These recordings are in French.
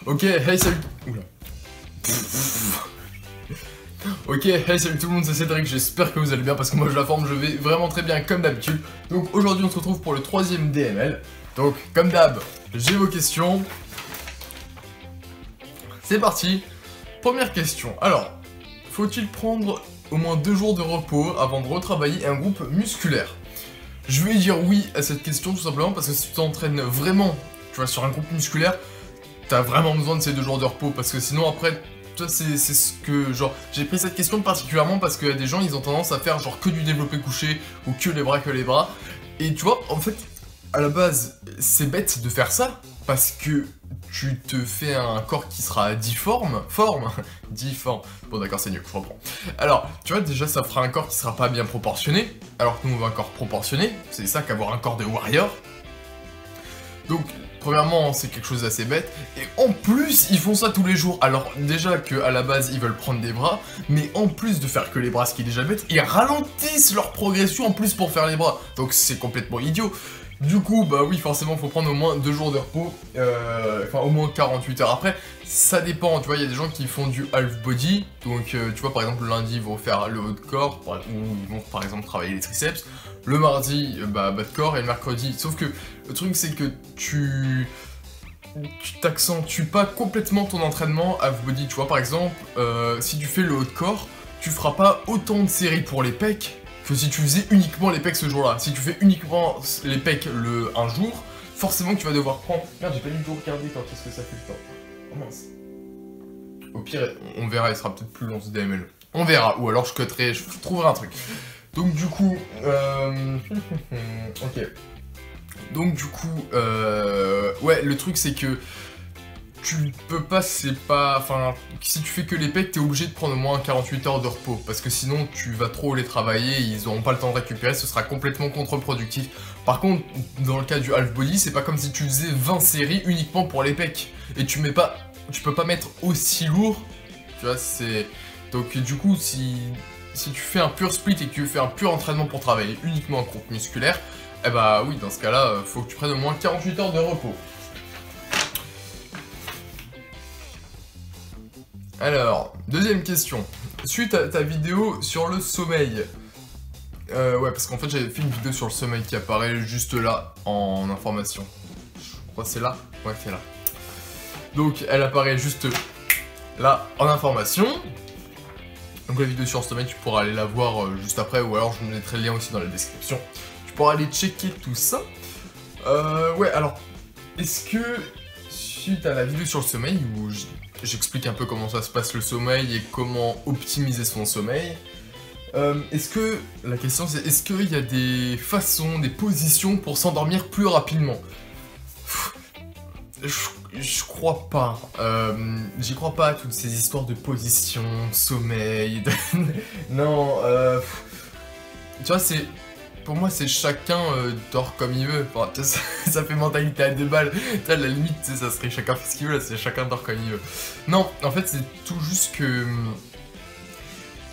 Ok, hey salut. Oula. Ok, hey salut tout le monde, c'est Cédric, j'espère que vous allez bien parce que moi je la forme, je vais vraiment très bien comme d'habitude. Donc aujourd'hui on se retrouve pour le 3ème DML. Donc comme d'hab, j'ai vos questions. C'est parti. Première question, alors, faut-il prendre au moins 2 jours de repos avant de retravailler un groupe musculaire? Je vais dire oui à cette question tout simplement parce que si tu t'entraînes vraiment, tu vois, sur un groupe musculaire, t'as vraiment besoin de ces 2 jours de repos parce que sinon après, toi c'est ce que, genre, j'ai pris cette question particulièrement parce qu'il y a des gens, ils ont tendance à faire genre que du développé couché ou que les bras, et tu vois, en fait, à la base, c'est bête de faire ça parce que tu te fais un corps qui sera difforme, difforme, bon d'accord c'est mieux, je reprends. Alors, tu vois, déjà ça fera un corps qui sera pas bien proportionné, alors que nous on veut un corps proportionné, c'est ça qu'avoir un corps de warrior. Donc, premièrement, c'est quelque chose d'assez bête, et en plus, ils font ça tous les jours. Alors, déjà qu'à la base, ils veulent prendre des bras, mais en plus de faire que les bras, ce qui est déjà bête, ils ralentissent leur progression en plus pour faire les bras. Donc, c'est complètement idiot. Du coup, bah oui, forcément, faut prendre au moins 2 jours de repos, enfin au moins 48 heures. Après, ça dépend, tu vois, il y a des gens qui font du half body, donc tu vois, par exemple, le lundi, ils vont faire le haut de corps, ou ils vont, par exemple, travailler les triceps. Le mardi, bah, bas de corps, et le mercredi, sauf que le truc, c'est que tu t'accentues pas complètement ton entraînement half body, tu vois, par exemple, si tu fais le haut de corps, tu feras pas autant de séries pour les pecs que si tu faisais uniquement les pecs ce jour-là. Si tu fais uniquement les pecs un jour, forcément que tu vas devoir prendre... Merde, j'ai pas du tout regardé quand est-ce que ça fait le temps. Oh mince. Au pire, on verra, il sera peut-être plus long ce DML. On verra, ou alors je cutterai, je trouverai un truc. Donc du coup... ok. Donc du coup... ouais, le truc c'est que... Tu peux pas, c'est pas... Enfin, si tu fais que les pecs, t'es obligé de prendre au moins 48 heures de repos. Parce que sinon, tu vas trop les travailler, ils auront pas le temps de récupérer, ce sera complètement contre-productif. Par contre, dans le cas du half body, c'est pas comme si tu faisais 20 séries uniquement pour les pecs. Et tu peux pas mettre aussi lourd. Tu vois, c'est... Donc du coup, si tu fais un pur split et que tu fais un pur entraînement pour travailler uniquement un groupe musculaire, eh bah oui, dans ce cas-là, faut que tu prennes au moins 48 heures de repos. Alors, deuxième question. Suite à ta vidéo sur le sommeil. Ouais, parce qu'en fait, j'avais fait une vidéo sur le sommeil qui apparaît juste là, en information. Je crois que c'est là. Ouais, c'est là. Donc, elle apparaît juste là, en information. Donc, la vidéo sur le sommeil, tu pourras aller la voir juste après, ou alors je vous mettrai le lien aussi dans la description. Tu pourras aller checker tout ça. Ouais, alors, est-ce que, suite à la vidéo sur le sommeil, où j'explique un peu comment ça se passe le sommeil et comment optimiser son sommeil. Est-ce que, la question c'est, est-ce qu'il y a des façons, des positions pour s'endormir plus rapidement? Je crois pas. J'y crois pas à toutes ces histoires de position, sommeil, non, tu vois, c'est... Pour moi, c'est chacun dort comme il veut. Enfin, ça fait mentalité à 2 balles. À la limite, ça serait chacun fait ce qu'il veut, là, c'est chacun dort comme il veut. Non, en fait, c'est tout juste que...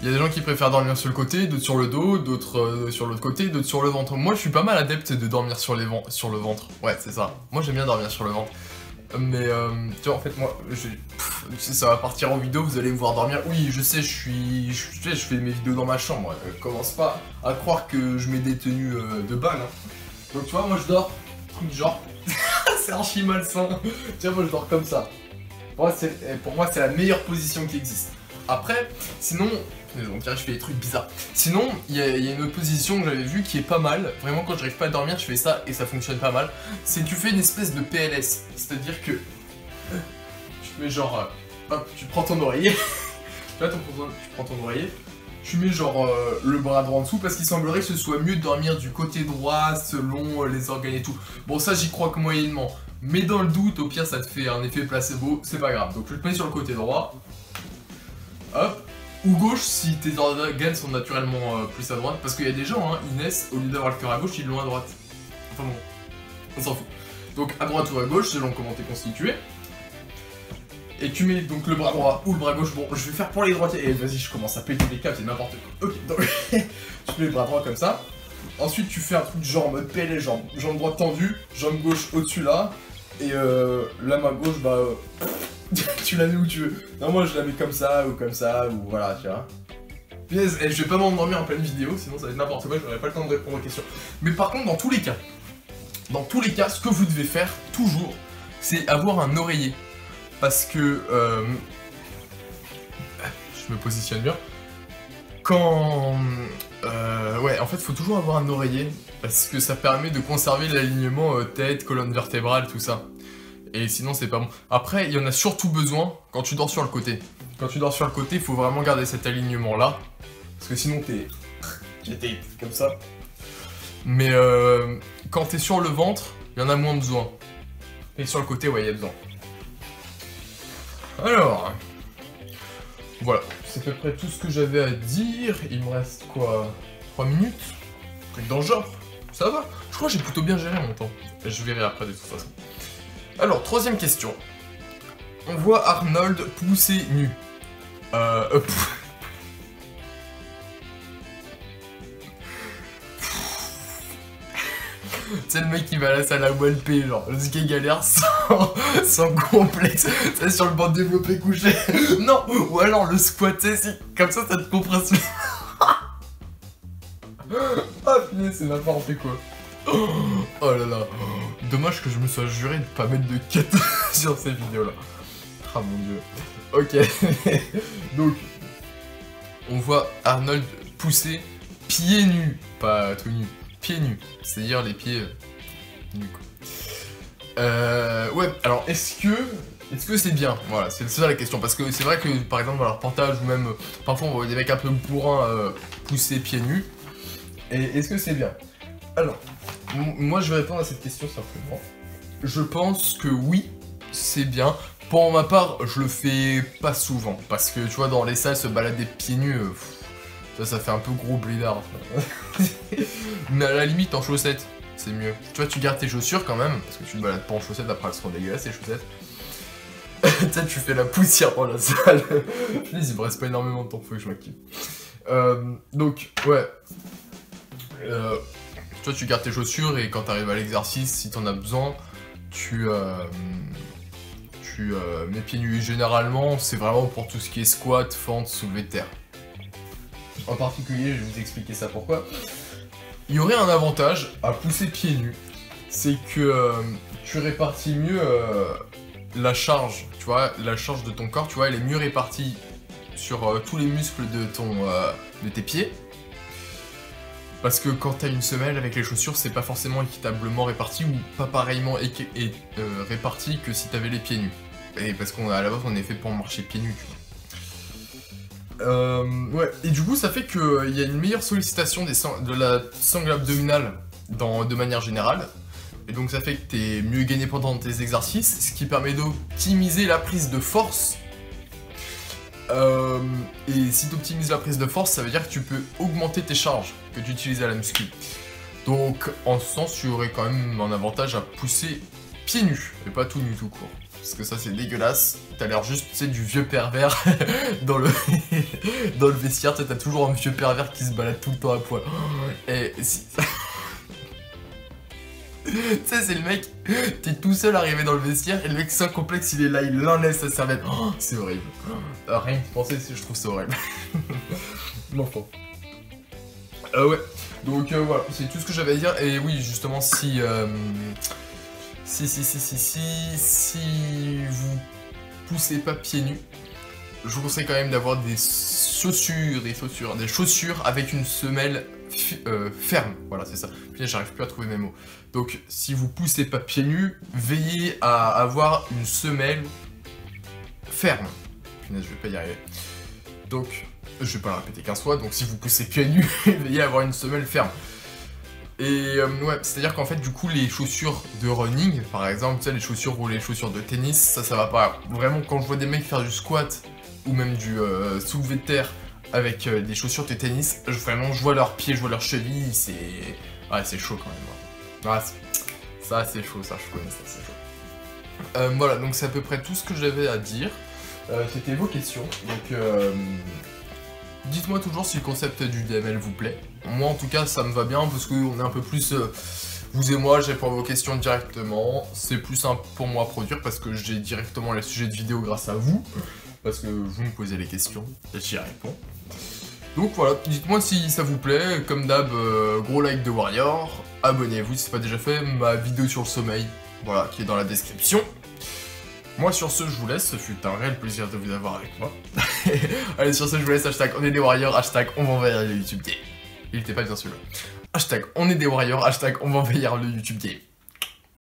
Il y a des gens qui préfèrent dormir sur le côté, d'autres sur le dos, d'autres sur l'autre côté, d'autres sur le ventre. Moi, je suis pas mal adepte de dormir sur le ventre. Ouais, c'est ça. Moi, j'aime bien dormir sur le ventre. Mais, tu vois, en fait, moi, ça va partir en vidéo, vous allez me voir dormir. Oui, je sais, je fais mes vidéos dans ma chambre. Commence pas à croire que je mets des tenues de balle. Hein. Donc, tu vois, moi, je dors, truc genre, c'est archi malsain. Tu vois, moi, je dors comme ça. Pour moi, c'est la meilleure position qui existe. Après, sinon... Donc là je fais des trucs bizarres. Sinon, il y a une autre position que j'avais vue qui est pas mal. Vraiment quand j'arrive pas à dormir, je fais ça et ça fonctionne pas mal. C'est que tu fais une espèce de PLS. C'est-à-dire que tu fais genre... hop, tu prends ton oreiller. Là, tu prends ton oreiller. Tu mets genre le bras droit en dessous parce qu'il semblerait que ce soit mieux de dormir du côté droit selon les organes et tout. Bon ça j'y crois que moyennement. Mais dans le doute, au pire ça te fait un effet placebo, c'est pas grave. Donc je te mets sur le côté droit. Hop. Ou gauche si tes organes sont naturellement plus à droite, parce qu'il y a des gens, hein, ils naissent, au lieu d'avoir le cœur à gauche, ils l'ont à droite. Enfin bon, on s'en fout. Donc à droite ou à gauche, selon comment t'es constitué. Et tu mets donc le bras droit ou le bras gauche. Bon, je vais faire pour les droitiers. Et vas-y, je commence à péter les câbles, c'est n'importe quoi. Ok, donc tu mets le bras droit comme ça. Ensuite, tu fais un truc genre en mode PLS, genre jambe droite tendue, jambe gauche au-dessus là. Et la main gauche, bah... Tu la mets où tu veux. Non, moi, je la mets comme ça, ou voilà, tu vois. Et je vais pas m'endormir en pleine vidéo, sinon ça va être n'importe quoi, j'aurai pas le temps de répondre aux questions. Mais par contre, dans tous les cas, ce que vous devez faire, toujours, c'est avoir un oreiller. Parce que... je me positionne bien. Quand... ouais, en fait, faut toujours avoir un oreiller, parce que ça permet de conserver l'alignement tête, colonne vertébrale, tout ça. Et sinon, c'est pas bon. Après, il y en a surtout besoin quand tu dors sur le côté. Quand tu dors sur le côté, il faut vraiment garder cet alignement-là. Parce que sinon, t'es comme ça. Mais quand t'es sur le ventre, il y en a moins besoin. Et sur le côté, ouais, il y a besoin. Alors... Voilà, c'est à peu près tout ce que j'avais à dire. Il me reste quoi, 3 minutes? Truc dans le genre. Ça va. Je crois que j'ai plutôt bien géré mon temps. Je verrai après de toute façon. Alors, troisième question. On voit Arnold pousser nu. C'est le mec qui va à la salle à OLP, genre, le qui galère sans complexe, c'est sur le banc développé couché. Non, ou alors le squat, c'est comme ça te compresse. Ah putain, c'est n'importe quoi. Oh là là. Dommage que je me sois juré de pas mettre de quête sur ces vidéos-là. Ah mon dieu. Ok. Donc, on voit Arnold pousser pieds nus, pas tout nu. Pieds nus, c'est-à-dire les pieds nus quoi. Ouais, alors est-ce que c'est bien? Voilà, c'est ça la question, parce que c'est vrai que par exemple dans le reportage ou même parfois on voit des mecs un peu bourrins pousser pieds nus. Et est-ce que c'est bien? Alors, moi je vais répondre à cette question simplement. Je pense que oui, c'est bien. Pour ma part, je le fais pas souvent, parce que tu vois dans les salles se balader pieds nus... Ça fait un peu gros blédard. Mais à la limite, en chaussettes, c'est mieux. Tu vois, tu gardes tes chaussures quand même, parce que tu te balades pas en chaussettes, après elles seront dégueulasses, les chaussettes. Tu sais, tu fais la poussière dans la salle. Il me reste pas énormément de temps, faut que je m'active. Donc, ouais. Tu vois, tu gardes tes chaussures et quand t'arrives à l'exercice, si t'en as besoin, tu mets pieds nus. Et généralement, c'est vraiment pour tout ce qui est squat, fente, soulevé de terre. En particulier, je vais vous expliquer ça pourquoi. Il y aurait un avantage à pousser pieds nus, c'est que tu répartis mieux la charge, tu vois, la charge de ton corps, tu vois, elle est mieux répartie sur tous les muscles de tes pieds. Parce que quand t'as une semelle avec les chaussures, c'est pas forcément équitablement réparti ou pas pareillement réparti que si t'avais les pieds nus. Et parce qu'à la base, on est fait pour marcher pieds nus, tu vois. Ouais, et du coup ça fait qu'il y a une meilleure sollicitation de la sangle abdominale de manière générale. Et donc ça fait que t'es mieux gainé pendant tes exercices, ce qui permet d'optimiser la prise de force. Et si tu optimises la prise de force, ça veut dire que tu peux augmenter tes charges que tu utilises à la muscu. Donc en ce sens, tu aurais quand même un avantage à pousser pieds nus, et pas tout nu tout court. Parce que ça c'est dégueulasse, t'as l'air juste, tu sais, du vieux pervers dans le vestiaire, t'as toujours un vieux pervers qui se balade tout le temps à poil. Et si... Tu sais, c'est le mec, t'es tout seul arrivé dans le vestiaire et le mec sans complexe il est là, il enlève sa serviette. Oh, c'est horrible. Rien que penser, je trouve ça horrible. L'enfant. Ouais, donc voilà, c'est tout ce que j'avais à dire. Et oui, justement, si vous poussez pas pieds nus, je vous conseille quand même d'avoir des chaussures avec une semelle ferme. Voilà, c'est ça. Puis j'arrive plus à trouver mes mots. Donc, si vous poussez pas pieds nus, veillez à avoir une semelle ferme. Punaise, je vais pas y arriver. Donc, je vais pas la répéter 15 fois. Donc, si vous poussez pieds nus, veillez à avoir une semelle ferme. Et ouais, c'est-à-dire qu'en fait, du coup, les chaussures de running, par exemple, tu sais, les chaussures ou les chaussures de tennis, ça va pas. Vraiment, quand je vois des mecs faire du squat ou même du soulevé de terre avec des chaussures de tennis, vraiment, je vois leurs pieds, je vois leurs chevilles, c'est... Ouais, c'est chaud quand même. Ouais, ça, c'est chaud, ça, je connais ça, c'est chaud. Voilà, donc c'est à peu près tout ce que j'avais à dire. C'était vos questions, donc... Dites-moi toujours si le concept du DML vous plaît. Moi en tout cas ça me va bien parce qu'on est un peu plus Vous et moi, je réponds à vos questions directement. C'est plus simple pour moi à produire parce que j'ai directement les sujets de vidéo grâce à vous. Parce que vous me posez les questions, et j'y réponds. Donc voilà, dites-moi si ça vous plaît. Comme d'hab, gros like de Warrior. Abonnez-vous si c'est pas déjà fait. Ma vidéo sur le sommeil, voilà, qui est dans la description. Moi sur ce, je vous laisse. Ce fut un réel plaisir de vous avoir avec moi. Allez, sur ce, je vous laisse. Hashtag on est des Warriors. Hashtag on va envahir le YouTube Game. Il était pas bien celui-là. Hashtag on est des Warriors. Hashtag on va envahir le YouTube Game.